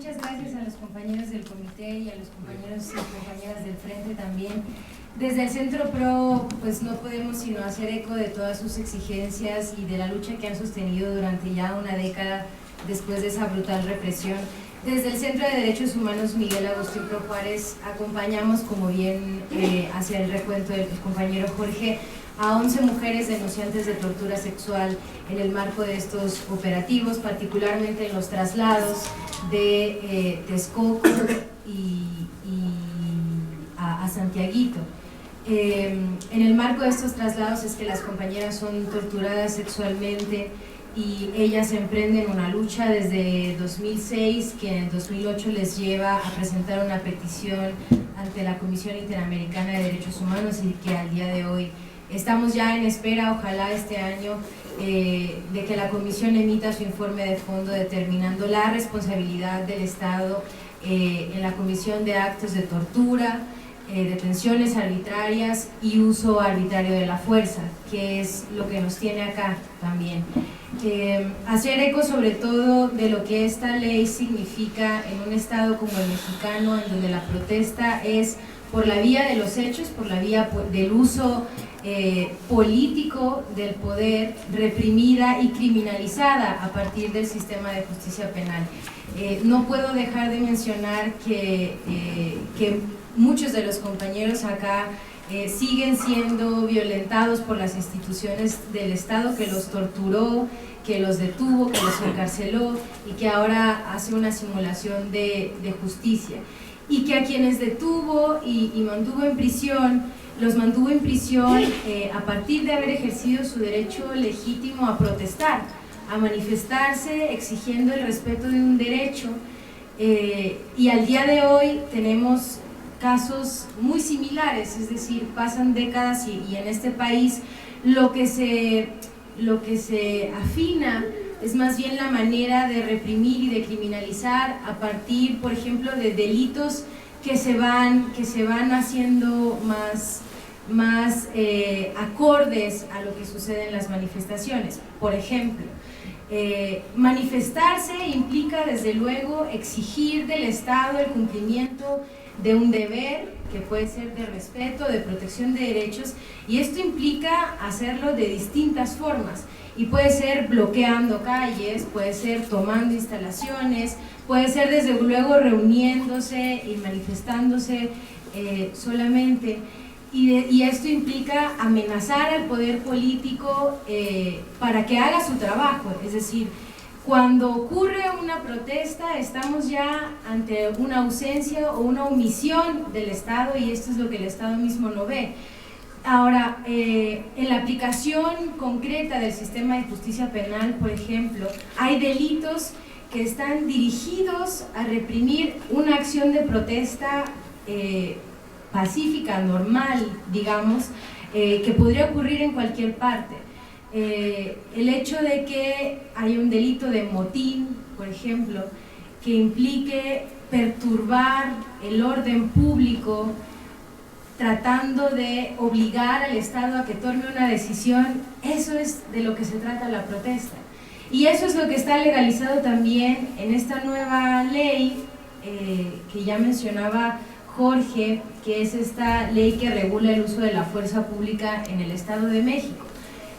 muchas gracias a los compañeros del comité y a los compañeros y compañeras del frente también. Desde el Centro PRO, pues no podemos sino hacer eco de todas sus exigencias y de la lucha que han sostenido durante ya una década después de esa brutal represión. Desde el Centro de Derechos Humanos Miguel Agustín Pro Juárez acompañamos, como bien hacia el recuento del compañero Jorge, a 11 mujeres denunciantes de tortura sexual en el marco de estos operativos, particularmente en los traslados de Texcoco a Santiaguito. En el marco de estos traslados es que las compañeras son torturadas sexualmente y ellas emprenden una lucha desde 2006 que en 2008 les lleva a presentar una petición ante la Comisión Interamericana de Derechos Humanos y que al día de hoy estamos ya en espera, ojalá este año, de que la Comisión emita su informe de fondo determinando la responsabilidad del Estado en la comisión de actos de tortura, detenciones arbitrarias y uso arbitrario de la fuerza, que es lo que nos tiene acá también. Hacer eco sobre todo de lo que esta ley significa en un estado como el mexicano, en donde la protesta es por la vía de los hechos, por la vía del uso político del poder, reprimida y criminalizada a partir del sistema de justicia penal. No puedo dejar de mencionar que muchos de los compañeros acá siguen siendo violentados por las instituciones del Estado que los torturó, que los detuvo, que los encarceló y que ahora hace una simulación de justicia. Y que a quienes detuvo y mantuvo en prisión, los mantuvo en prisión a partir de haber ejercido su derecho legítimo a protestar, a manifestarse exigiendo el respeto de un derecho, y al día de hoy tenemos casos muy similares, es decir, pasan décadas y en este país lo que se afina es más bien la manera de reprimir y de criminalizar a partir, por ejemplo, de delitos que se van haciendo más acordes a lo que sucede en las manifestaciones. Por ejemplo, manifestarse implica desde luego exigir del Estado el cumplimiento de un deber que puede ser de respeto, de protección de derechos, y esto implica hacerlo de distintas formas, y puede ser bloqueando calles, puede ser tomando instalaciones, puede ser desde luego reuniéndose y manifestándose solamente, y esto implica amenazar al poder político para que haga su trabajo. Es decir, cuando ocurre una protesta estamos ya ante una ausencia o una omisión del Estado, y esto es lo que el Estado mismo no ve. Ahora, en la aplicación concreta del sistema de justicia penal, por ejemplo, hay delitos que están dirigidos a reprimir una acción de protesta pacífica, normal, digamos, que podría ocurrir en cualquier parte. El hecho de que haya un delito de motín, por ejemplo, que implique perturbar el orden público, tratando de obligar al Estado a que tome una decisión, eso es de lo que se trata la protesta. Y eso es lo que está legalizado también en esta nueva ley que ya mencionaba Jorge, que es esta ley que regula el uso de la fuerza pública en el Estado de México.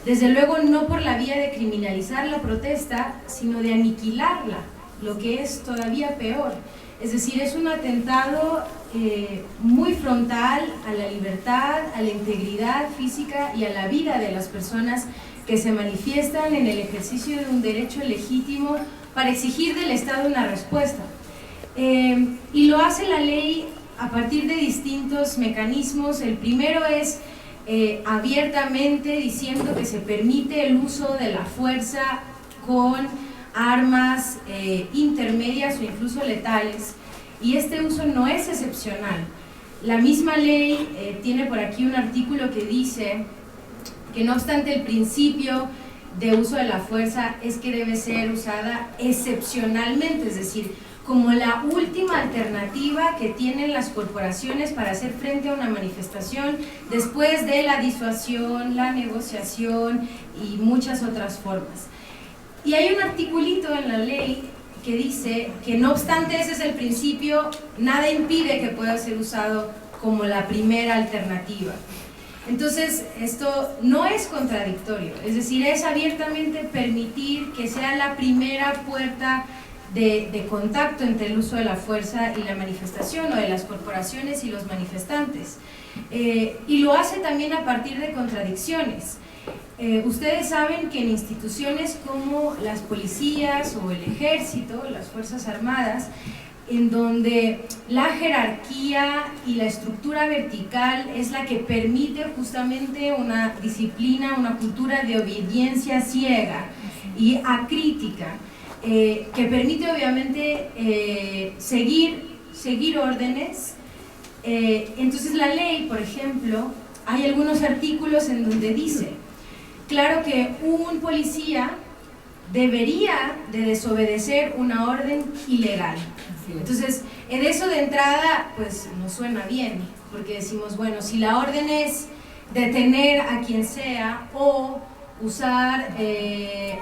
Desde luego no por la vía de criminalizar la protesta, sino de aniquilarla, lo que es todavía peor. Es decir, es un atentado muy frontal a la libertad, a la integridad física y a la vida de las personas que se manifiestan en el ejercicio de un derecho legítimo para exigir del Estado una respuesta. Y lo hace la ley a partir de distintos mecanismos. El primero es abiertamente diciendo que se permite el uso de la fuerza con armas intermedias o incluso letales, y este uso no es excepcional. La misma ley tiene por aquí un artículo que dice que no obstante el principio de uso de la fuerza es que debe ser usada excepcionalmente, es decir, como la última alternativa que tienen las corporaciones para hacer frente a una manifestación después de la disuasión, la negociación y muchas otras formas. Y hay un articulito en la ley que dice que no obstante ese es el principio, nada impide que pueda ser usado como la primera alternativa. Entonces, esto no es contradictorio, es decir, es abiertamente permitir que sea la primera puerta de contacto entre el uso de la fuerza y la manifestación, o de las corporaciones y los manifestantes. Y lo hace también a partir de contradicciones. Ustedes saben que en instituciones como las policías o el ejército, las fuerzas armadas, en donde la jerarquía y la estructura vertical es la que permite justamente una disciplina, una cultura de obediencia ciega y acrítica, que permite obviamente seguir órdenes. Entonces la ley, por ejemplo, hay algunos artículos en donde dice, claro que un policía debería de desobedecer una orden ilegal. Entonces, en eso de entrada, pues nos suena bien, porque decimos, bueno, si la orden es detener a quien sea o usar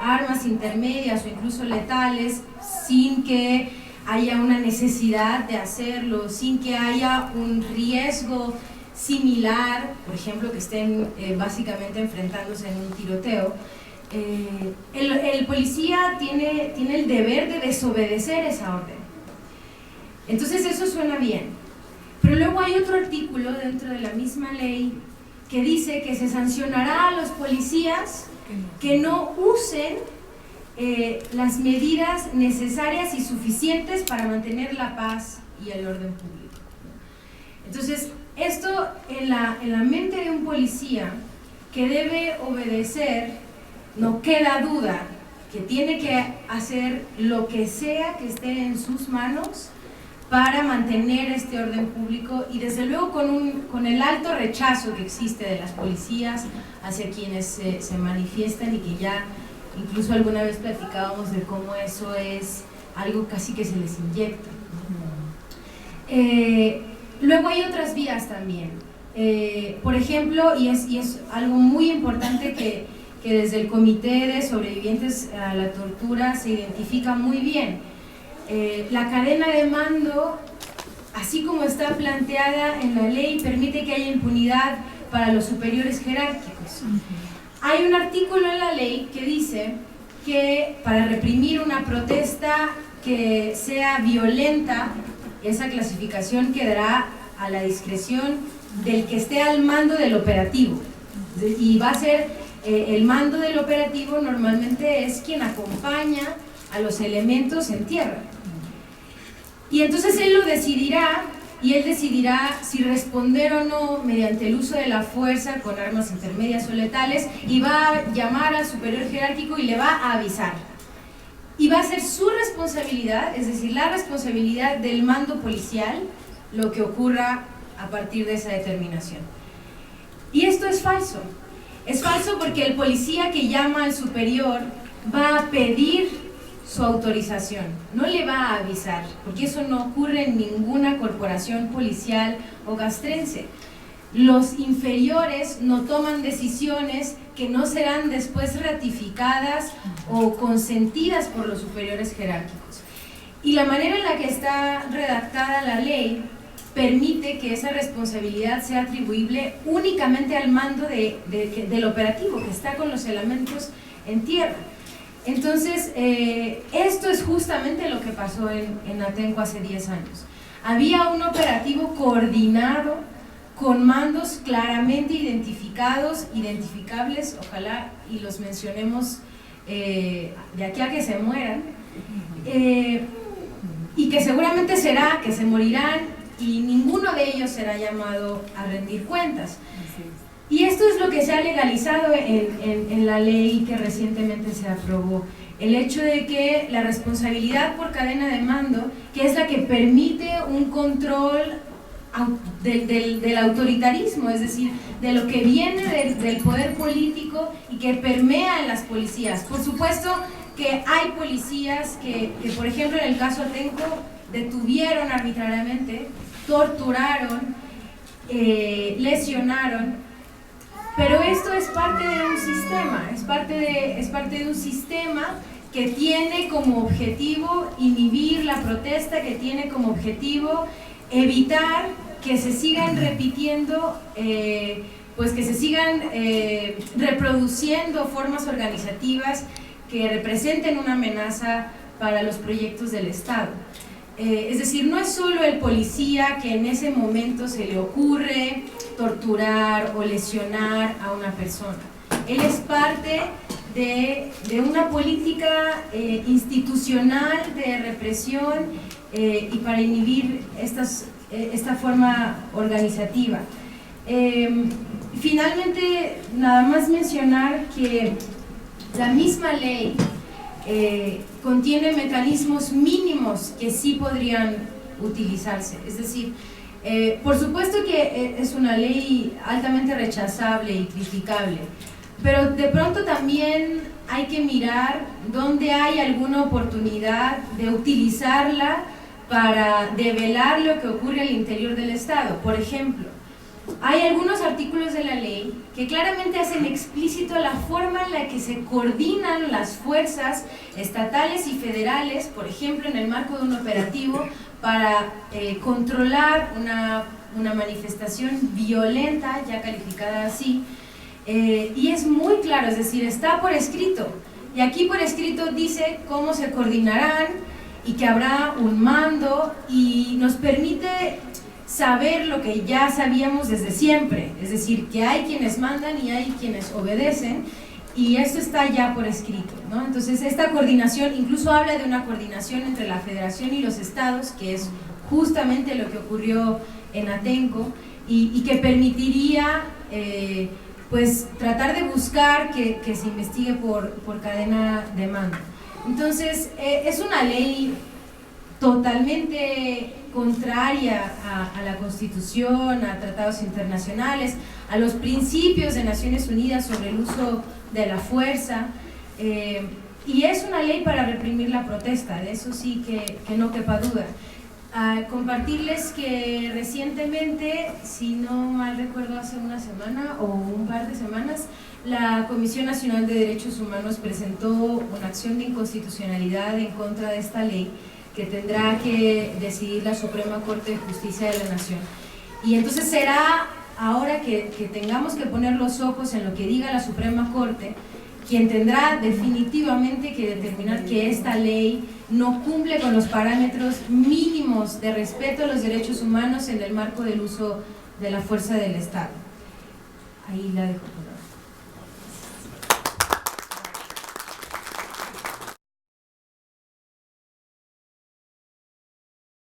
armas intermedias o incluso letales sin que haya una necesidad de hacerlo, sin que haya un riesgo similar, por ejemplo, que estén básicamente enfrentándose en un tiroteo, el policía tiene el deber de desobedecer esa orden. Entonces eso suena bien, pero luego hay otro artículo dentro de la misma ley que dice que se sancionará a los policías que no usen las medidas necesarias y suficientes para mantener la paz y el orden público. Entonces, esto en la mente de un policía que debe obedecer, no queda duda que tiene que hacer lo que sea que esté en sus manos para mantener este orden público, y desde luego con el alto rechazo que existe de las policías hacia quienes se manifiestan, y que ya incluso alguna vez platicábamos de cómo eso es algo casi que se les inyecta. Luego hay otras vías también, por ejemplo, y es algo muy importante que desde el Comité de Sobrevivientes a la Tortura se identifica muy bien. La cadena de mando, así como está planteada en la ley, permite que haya impunidad para los superiores jerárquicos. Hay un artículo en la ley que dice que para reprimir una protesta que sea violenta, esa clasificación quedará a la discreción del que esté al mando del operativo, y va a ser el mando del operativo normalmente es quien acompaña a los elementos en tierra, y entonces él lo decidirá, y él decidirá si responder o no mediante el uso de la fuerza con armas intermedias o letales, y va a llamar al superior jerárquico y le va a avisar, y va a ser su responsabilidad, es decir, la responsabilidad del mando policial, lo que ocurra a partir de esa determinación. Y esto es falso porque el policía que llama al superior va a pedir su autorización, no le va a avisar, porque eso no ocurre en ninguna corporación policial o castrense. Los inferiores no toman decisiones que no serán después ratificadas o consentidas por los superiores jerárquicos. Y la manera en la que está redactada la ley permite que esa responsabilidad sea atribuible únicamente al mando del operativo, que está con los elementos en tierra. Entonces, esto es justamente lo que pasó en Atenco hace 10 años. Había un operativo coordinado, con mandos claramente identificables, ojalá y los mencionemos de aquí a que se mueran, y que seguramente será que se morirán, y ninguno de ellos será llamado a rendir cuentas. Y esto es lo que se ha legalizado en la ley que recientemente se aprobó. El hecho de que la responsabilidad por cadena de mando, que es la que permite un control del autoritarismo, es decir, de lo que viene del poder político y que permea en las policías. Por supuesto que hay policías que por ejemplo, en el caso Atenco, detuvieron arbitrariamente, torturaron, lesionaron. Pero esto es parte de un sistema, es parte de un sistema que tiene como objetivo inhibir la protesta, que tiene como objetivo evitar que se sigan repitiendo, pues que se sigan reproduciendo formas organizativas que representen una amenaza para los proyectos del Estado. Es decir, no es solo el policía que en ese momento se le ocurre torturar o lesionar a una persona. Él es parte de una política institucional de represión y para inhibir esta forma organizativa. Finalmente, nada más mencionar que la misma ley contiene mecanismos mínimos que sí podrían utilizarse. Es decir, por supuesto que es una ley altamente rechazable y criticable, pero de pronto también hay que mirar dónde hay alguna oportunidad de utilizarla para develar lo que ocurre al interior del Estado. Por ejemplo, hay algunos artículos de la ley que claramente hacen explícito la forma en la que se coordinan las fuerzas estatales y federales, por ejemplo, en el marco de un operativo para controlar una manifestación violenta, ya calificada así, y es muy claro, es decir, está por escrito, y aquí por escrito dice cómo se coordinarán y que habrá un mando, y nos permite saber lo que ya sabíamos desde siempre, es decir, que hay quienes mandan y hay quienes obedecen, y esto está ya por escrito, ¿no? Entonces esta coordinación, incluso habla de una coordinación entre la Federación y los estados, que es justamente lo que ocurrió en Atenco, y que permitiría pues tratar de buscar que se investigue por cadena de mando. Entonces es una ley totalmente contraria a la Constitución, a tratados internacionales, a los principios de Naciones Unidas sobre el uso de la fuerza, y es una ley para reprimir la protesta, de eso sí que no quepa duda. Compartirles que recientemente, si no mal recuerdo hace una semana o un par de semanas, la Comisión Nacional de Derechos Humanos presentó una acción de inconstitucionalidad en contra de esta ley que tendrá que decidir la Suprema Corte de Justicia de la Nación. Y entonces será ahora que tengamos que poner los ojos en lo que diga la Suprema Corte, quien tendrá definitivamente que determinar que esta ley no cumple con los parámetros mínimos de respeto a los derechos humanos en el marco del uso de la fuerza del Estado. Ahí la dejo por ahora.